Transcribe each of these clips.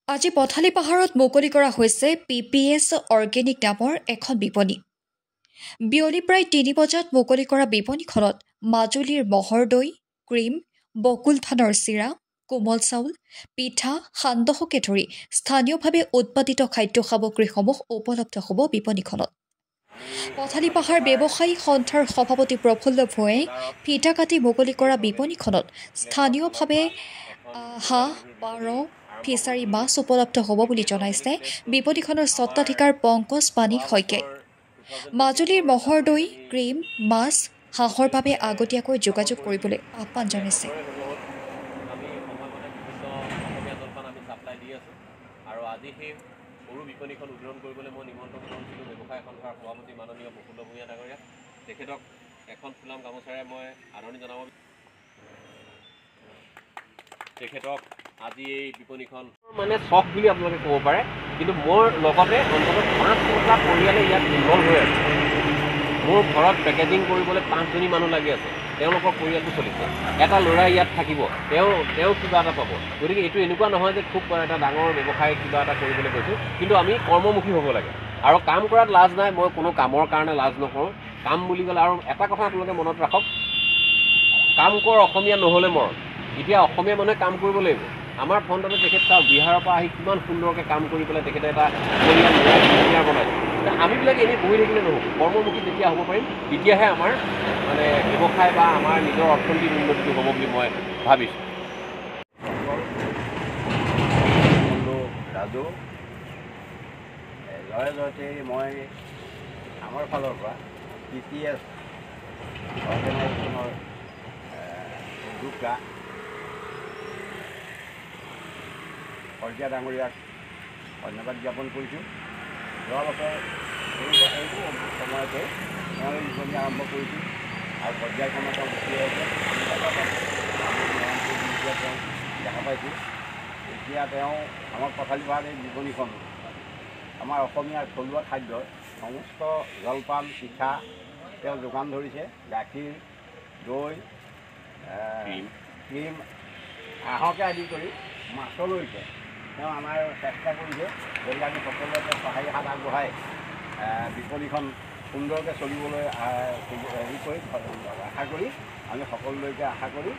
আজি পথালি পাহাৰত মুকলি কৰা হৈছে PPS অৰ্গেনিক নামৰ এখন বিপণী। বিয়লি প্ৰায় ৩ বজাত মুকলি কৰা বিপণীখনত মাজুলীৰ মহৰ দৈ, ক্ৰীম, বকুল ধানৰ চিৰা, কোমল চাউল, পিঠা, সান্দহকে ধৰি স্থানীয়ভাৱে উৎপাদিত খাদ্য সামগ্ৰীসমূহ উপলব্ধ হ'ব বিপণীখনত। পথালি পাহাৰ ব্যৱসায়ী সন্থাৰ সভাপতি প্ৰফুল্ল ভূঞাই ফিটা কাটি মুকলি কৰা বিপণীখনত স্থানীয়ভাৱে হাঁহ, পাৰ, ফিছাৰী মাছ উপলব্ধ হ'ব বুলি জনাইছে বিপণীখনৰ স্বত্বাধিকাৰ পংকজ পানী শইকীয়াই। মাজুলীৰ মহৰ দৈ, ক্ৰীম, মাছ, হাঁহৰ বাবে আগতীয়াকৈ যোগাযোগ কৰিবলৈ আহ্বান জনাইছে। আৰু আজি সেই সৰু বিপণীখন উদ্বোধন কৰিবলৈ মই নিমন্ত্ৰণ কৰিছিলোঁ ব্যৱসায় সন্থাৰ সভাপতি মাননীয় প্ৰফুল্ল ভূঞা ডাঙৰীয়া। তেখেতক এখন ফুলাম গামোচাৰে মই আদৰণি জনাব। তেখেতক আজি এই বিপণীখন মানে চখ বুলি আপোনালোকে ক'ব পাৰে, কিন্তু মোৰ লগতে অন্ততঃ ৫টা পৰিয়ালে ইয়াত ইনভল্ভ হৈ আছে। মোৰ ঘৰত পেকেজিং কৰিবলৈ 5জনী মানুহ লাগি আছে, তেওঁলোকৰ পৰিয়ালটো চলিছে। এটা ল'ৰা ইয়াত থাকিব, তেওঁ কিবা এটা পাব। গতিকে এইটো এনেকুৱা নহয় যে খুব এটা ডাঙৰ ব্যৱসায় কিবা এটা কৰিবলৈ গৈছোঁ, কিন্তু আমি কৰ্মমুখী হ'ব লাগে আৰু কাম কৰাত লাজ নাই। মই কোনো কামৰ কাৰণে লাজ নকৰোঁ। কাম বুলি ক'লে আৰু এটা কথা আপোনালোকে মনত ৰাখক, কাম কৰ অসমীয়া নহ'লে মৰ। এতিয়া অসমীয়া মানুহে কাম কৰিব লাগিব। আমাৰ ফ্ৰণ্টতে তেখেত চাওক, বিহাৰৰ পৰা আহি কিমান সুন্দৰকৈ কাম কৰি পেলাই তেখেতে এটা পৰিয়াল বনাইছে। আমিবিলাক এনেই বহি থাকিলে নহ'ব, কৰ্মমুখী যেতিয়া হ'ব পাৰিম তেতিয়াহে আমাৰ মানে ব্যৱসায় বা আমাৰ নিজৰ অৰ্থনৈতিক উন্নতি হ'ব বুলি মই ভাবিছোঁ। ৰাজু জয় জয়তে মই আমাৰ ফালৰ পৰা PPS অৰ্গেনাইজেশ্যনৰ উদ্যোক্তা শইকীয়া ডাঙৰীয়াক ধন্যবাদ জ্ঞাপন কৰিছোঁ। যোৱা বছৰ এইটো সময়তে মই বিপণী আৰম্ভ কৰিছোঁ আৰু পৰ্যায়ক্ৰমে তেওঁ গুচি আহিছে। তেওঁ দেখা পাইছোঁ। এতিয়া তেওঁ আমাৰ পথালি পাহাৰ এই বিপণীখন আমাৰ অসমীয়াৰ থলুৱা খাদ্যৰ সমস্ত জলপান, পিঠা তেওঁ যোগান ধৰিছে। গাখীৰ, দৈ, ক্ৰীম, হাঁহকে আদি কৰি মাছলৈকে তেওঁ আমাৰ চেষ্টা কৰিছে। গতিকে আমি সকলোৱে তেওঁ সহায় হাত আগবঢ়াই বিপণীখন সুন্দৰকৈ চলিবলৈ আশা কৰি আমি সকলোলৈকে আশা কৰি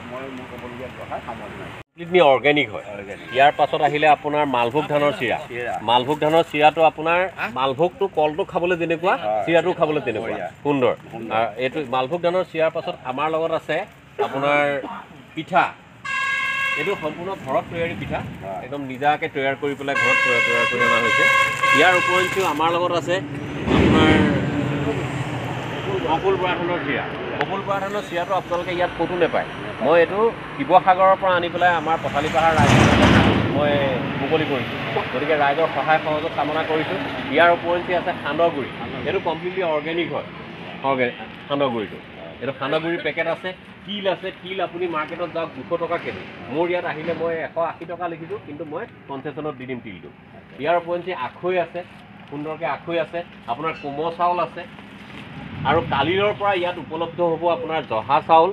মই মোৰ ক'বলগীয়া কথা সামৰণি মাৰিছোঁ। কমপ্লিটলি অৰ্গেনিক হয়। ইয়াৰ পাছত আহিলে আপোনাৰ মালভোগ ধানৰ চিৰা। মালভোগ ধানৰ চিৰাটো আপোনাৰ মালভোগটো কলটো খাবলৈ যেনেকুৱা, চিৰাটো খাবলৈ তেনেকুৱা সুন্দৰ। এইটো মালভোগ ধানৰ চিৰাৰ পাছত আমাৰ লগত আছে আপোনাৰ পিঠা। এইটো সম্পূৰ্ণ ঘৰত তৈয়াৰী পিঠা, একদম নিজাকৈ তৈয়াৰ কৰি পেলাই ঘৰত তৈয়াৰ কৰি অনা হৈছে। ইয়াৰ উপৰিঞ্চিও আমাৰ লগত আছে আপোনাৰ বকুল বৰা ধানৰ চিৰা। বকুল বৰা ধানৰ চিৰাটো আপোনালোকে ইয়াত ক'তো নাপায়। মই এইটো শিৱসাগৰৰ পৰা আনি পেলাই আমাৰ পথালি পাহাৰ ৰাইজৰ মই মুকলি কৰিছোঁ। গতিকে ৰাইজৰ সহায় সহযোগ কামনা কৰিছোঁ। ইয়াৰ উপৰিঞ্চি আছে সান্দহগুড়ি। এইটো কমপ্লিটলি অৰ্গেনিক হয়। সান্দহগুড়িটো এইটো সান্দহগুড়িৰ পেকেট আছে। তিল আছে। তিল আপুনি মাৰ্কেটত যাওক 200 টকা কেজি। মোৰ ইয়াত আহিলে মই 180 টকা লিখিছোঁ, কিন্তু মই কনচেশ্যনত দি দিম তিলটো। ইয়াৰ উপৰিঞ্চি আখৈ আছে, সুন্দৰকৈ আখৈ আছে। আপোনাৰ কোমল চাউল আছে আৰু কালিৰৰ পৰা ইয়াত উপলব্ধ হ'ব আপোনাৰ জহা চাউল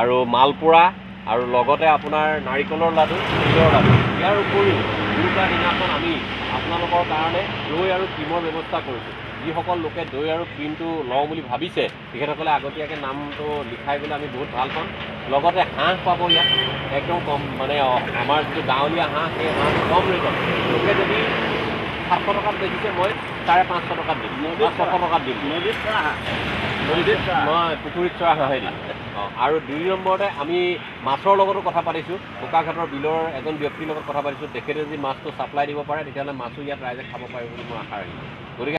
আৰু মালপোৰা আৰু লগতে আপোনাৰ নাৰিকলৰ লাডু, তিলৰ লাডু। ইয়াৰ উপৰিও দুয়োটা দিনাখন আমি আপোনালোকৰ কাৰণে দৈ আৰু ক্ৰীমৰ ব্যৱস্থা কৰিছোঁ। যিসকল লোকে দৈ আৰু ক্ৰীমটো লওঁ বুলি ভাবিছে তেখেতসকলে আগতীয়াকৈ নামটো লিখাই গ'লে আমি বহুত ভাল পাম। লগতে হাঁহ পাব ইয়াত একদম কম, মানে আমাৰ যিটো গাঁৱলীয়া হাঁহ, সেই হাঁহ কম ৰেটত। লোকে যদি 700 টকাত বেচিছে, মই 550 টকাত দিম, 600 টকাত দিম। মই পুখুৰীত চৰা হাঁহে দিম। আৰু 2 নম্বৰতে আমি মাছৰ লগতো কথা পাতিছোঁ। বোকাঘাটৰ বিলৰ এজন ব্যক্তিৰ লগত কথা পাতিছোঁ। তেখেতে যদি মাছটো ছাপ্লাই দিব পাৰে তেতিয়াহ'লে মাছো ইয়াত ৰাইজে খাব পাৰিব বুলি মই আশা ৰাখিছোঁ। গতিকে